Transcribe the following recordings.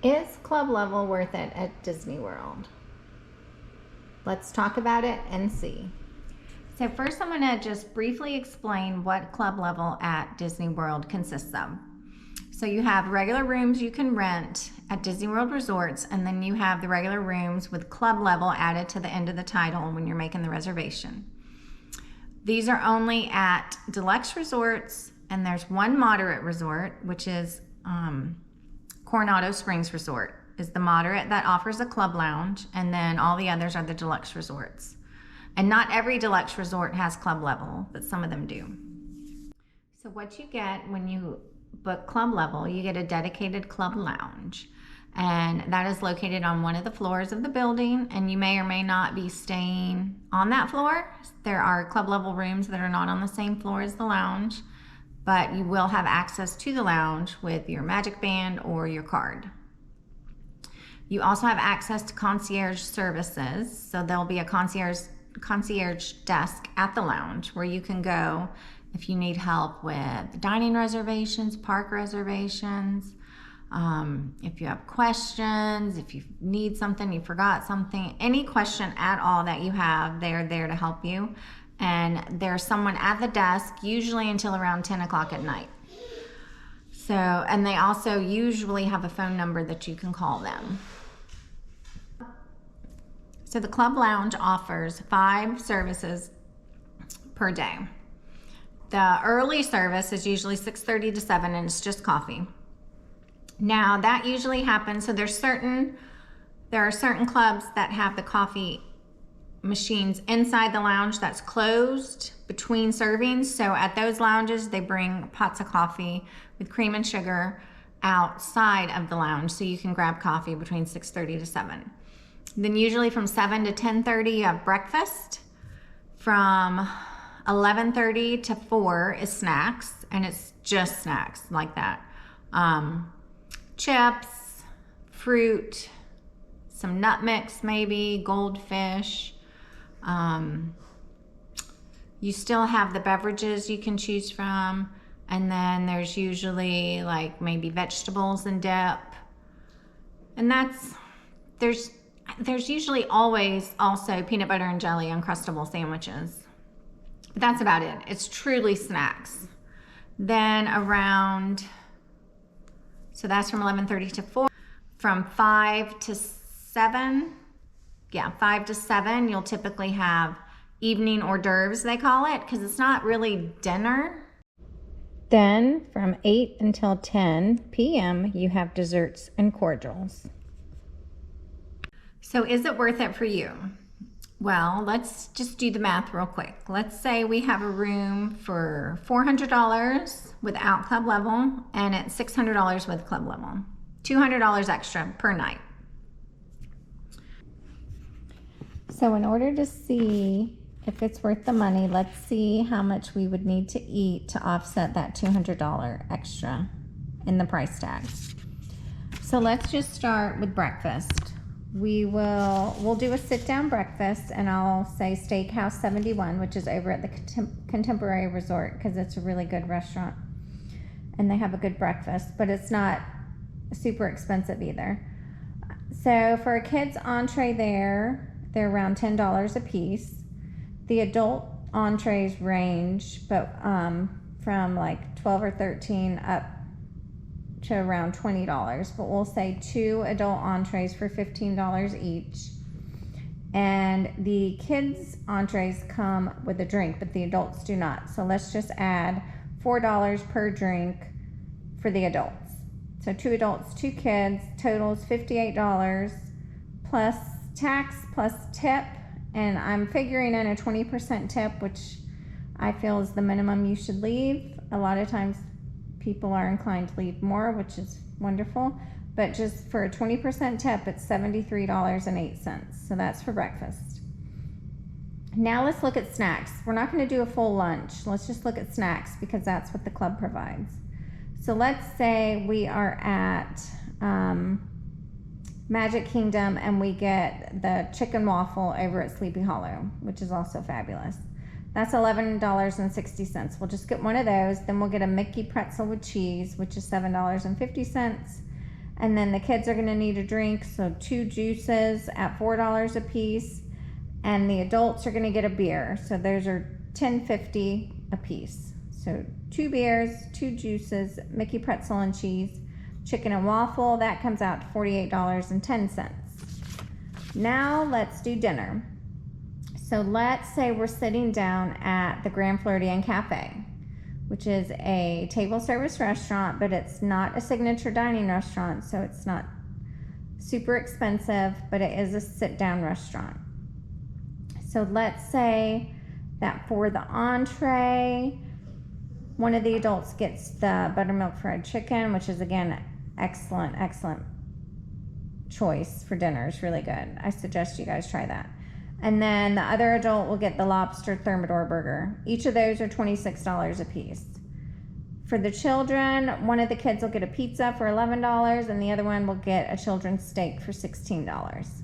Is club level worth it at Disney World? Let's talk about it and see. So first I'm going to just briefly explain what club level at Disney World consists of. So you have regular rooms you can rent at Disney World resorts, and then you have the regular rooms with club level added to the end of the title when you're making the reservation. These are only at deluxe resorts, and there's one moderate resort, which is Coronado Springs Resort is the moderate that offers a club lounge, and then all the others are the deluxe resorts. And not every deluxe resort has club level, but some of them do. So what you get when you book club level, you get a dedicated club lounge, and that is located on one of the floors of the building, and you may or may not be staying on that floor. There are club level rooms that are not on the same floor as the lounge, but you will have access to the lounge with your Magic Band or your card. You also have access to concierge services, so there'll be a concierge desk at the lounge where you can go if you need help with dining reservations, park reservations, if you have questions, if you need something, you forgot something, any question at all that you have, they're there to help you. And there's someone at the desk, usually until around 10 o'clock at night. So, and they also usually have a phone number that you can call them. So the club lounge offers 5 services per day. The early service is usually 6:30 to 7, and it's just coffee. Now that usually happens, so there are certain clubs that have the coffee machines inside the lounge that's closed between servings. So at those lounges, they bring pots of coffee with cream and sugar outside of the lounge, so you can grab coffee between 6:30 to 7. Then usually from 7 to 10:30, you have breakfast. From 11:30 to 4 is snacks, and it's just snacks like that. Chips, fruit, some nut mix maybe, goldfish. You still have the beverages you can choose from, and then there's usually like maybe vegetables and dip. And there's usually always also peanut butter and jelly Uncrustable sandwiches. But that's about it. It's truly snacks. Then so that's from 11:30 to 4. From 5 to 7, 5 to 7, you'll typically have evening hors d'oeuvres, they call it, because it's not really dinner. Then from 8 until 10 p.m., you have desserts and cordials. So is it worth it for you? Well, let's just do the math real quick. Let's say we have a room for $400 without club level, and it's $600 with club level. $200 extra per night. So in order to see if it's worth the money, let's see how much we would need to eat to offset that $200 extra in the price tag. So let's just start with breakfast. We'll do a sit-down breakfast, and I'll say Steakhouse 71, which is over at the Contemporary Resort, because it's a really good restaurant and they have a good breakfast, but it's not super expensive either. So for a kid's entree there, they're around $10 a piece. The adult entrees range, but from like 12 or 13 up to around $20, but we'll say 2 adult entrees for $15 each. And the kids' entrees come with a drink, but the adults do not. So let's just add $4 per drink for the adults. So 2 adults, 2 kids, totals $58 plus tax plus tip. And I'm figuring in a 20% tip, which I feel is the minimum you should leave. A lot of times people are inclined to leave more, which is wonderful. But just for a 20% tip, it's $73.08. So that's for breakfast. Now let's look at snacks. We're not going to do a full lunch. Let's just look at snacks because that's what the club provides. So let's say we are at Magic Kingdom and we get the chicken waffle over at Sleepy Hollow, which is also fabulous. That's $11.60. We'll just get one of those. Then we'll get a Mickey pretzel with cheese, which is $7.50. And then the kids are gonna need a drink, so 2 juices at $4 a piece. And the adults are gonna get a beer. So those are $10.50 a piece. So 2 beers, 2 juices, Mickey pretzel and cheese, chicken and waffle, that comes out to $48.10. Now let's do dinner. So let's say we're sitting down at the Grand Floridian Cafe, which is a table service restaurant, but it's not a signature dining restaurant, so it's not super expensive, but it is a sit-down restaurant. So let's say that for the entree, one of the adults gets the buttermilk fried chicken, which is, again, excellent choice for dinner. It's really good. I suggest you guys try that. And then the other adult will get the lobster thermidor burger. Each of those are $26 a piece. For the children, one of the kids will get a pizza for $11 and the other one will get a children's steak for $16.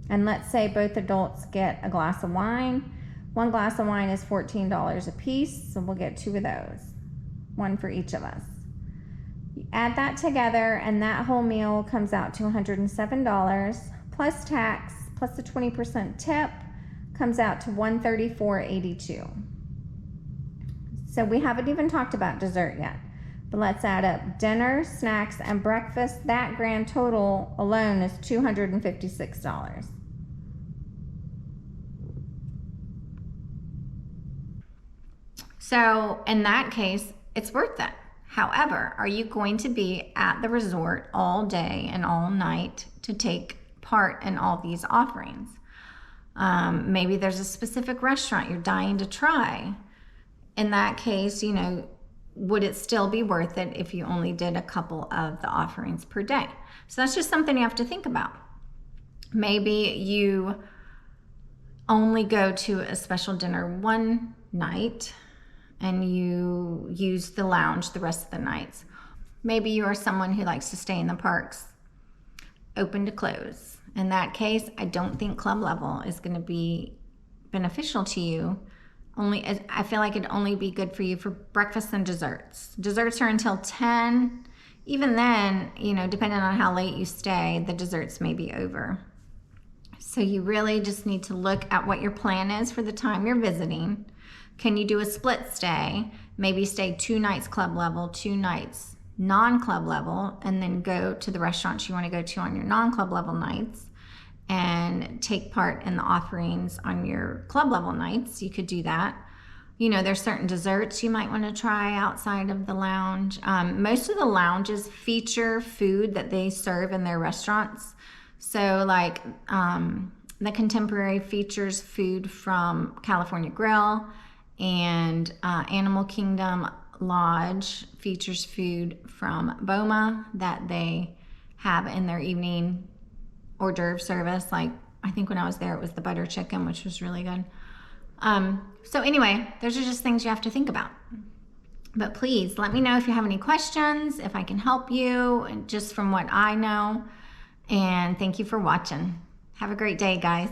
And let's say both adults get a glass of wine. One glass of wine is $14 a piece, so we'll get 2 of those, 1 for each of us. You add that together and that whole meal comes out to $107 plus tax plus a 20% tip, comes out to $134.82. So we haven't even talked about dessert yet, but let's add up dinner, snacks, and breakfast. That grand total alone is $256. So in that case, it's worth it. However, are you going to be at the resort all day and all night to take part in all these offerings? Maybe there's a specific restaurant you're dying to try. In that case, you know, would it still be worth it if you only did a couple of the offerings per day? So that's just something you have to think about. Maybe you only go to a special dinner one night and you use the lounge the rest of the nights. Maybe you are someone who likes to stay in the parks, open to close. In that case, I don't think club level is going to be beneficial to you. I feel like it'd only be good for you for breakfast and desserts. Desserts are until 10. Even then, you know, depending on how late you stay, the desserts may be over. So you really just need to look at what your plan is for the time you're visiting. Can you do a split stay? Maybe stay 2 nights club level, 2 nights non-club level, and then go to the restaurants you want to go to on your non-club level nights and take part in the offerings on your club level nights. You could do that. You know, there's certain desserts you might want to try outside of the lounge. Most of the lounges feature food that they serve in their restaurants. So like the Contemporary features food from California Grill, and Animal Kingdom Lodge features food from Boma that they have in their evening hors d'oeuvre service. Like, I think when I was there, it was the butter chicken, which was really good. So anyway, those are just things you have to think about. But please let me know if you have any questions, if I can help you, just from what I know. And thank you for watching. Have a great day, guys.